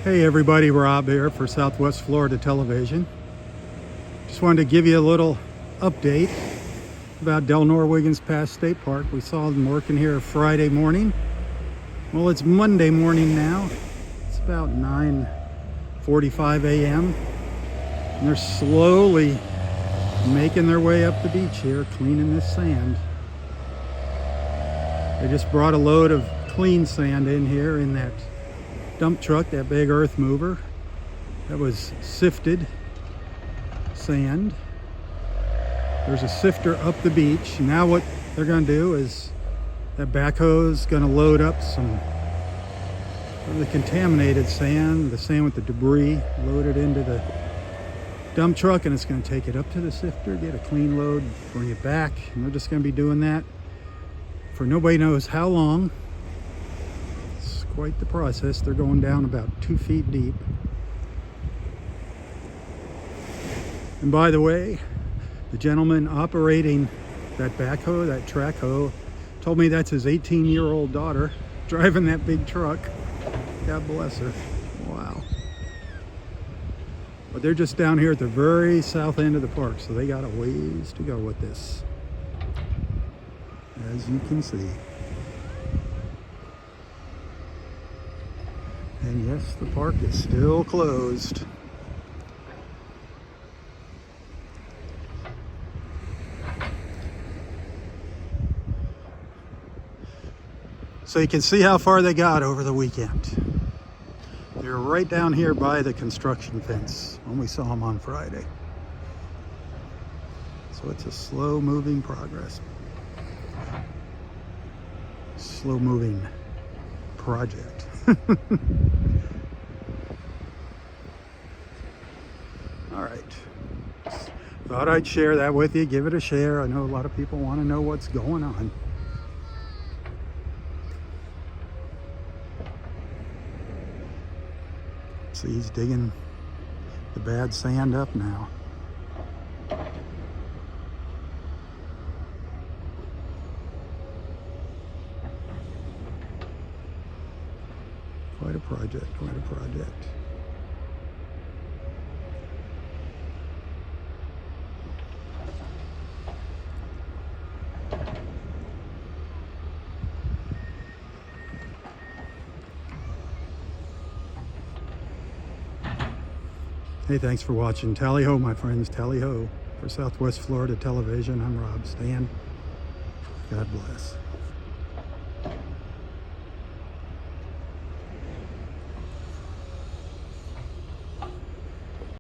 Hey everybody, Rob here for Southwest Florida Television. Just wanted to give you a little update about Delnor-Wiggins Pass State Park. We saw them working here Friday morning. Well, it's Monday morning now. It's about 9:45 a.m. and they're slowly making their way up the beach here, cleaning this sand. They just brought a load of clean sand in here in that dump truck, that big earth mover. That was sifted sand. There's a sifter up the beach. Now what they're going to do is that backhoe is going to load up some of the contaminated sand, the sand with the debris, load it into the dump truck, and it's going to take it up to the sifter, get a clean load, bring it back, and they're just going to be doing that for nobody knows how long. Quite the process. They're going down about 2 feet deep. And by the way, the gentleman operating that backhoe, that track hoe, told me that's his 18-year-old daughter driving that big truck. God bless her. Wow. But they're just down here at the very south end of the park, so they got a ways to go with this, as you can see. And yes, the park is still closed. So you can see how far they got over the weekend. They're right down here by the construction fence when we saw them on Friday. So it's a slow moving progress. Slow moving project. All right, thought I'd share that with you. Give it a share. I know a lot of people want to know what's going on. See, he's digging the bad sand up now. Quite a project, quite a project. Hey, thanks for watching. Tally ho, my friends, tally ho. For Southwest Florida Television, I'm Rob Stan. God bless.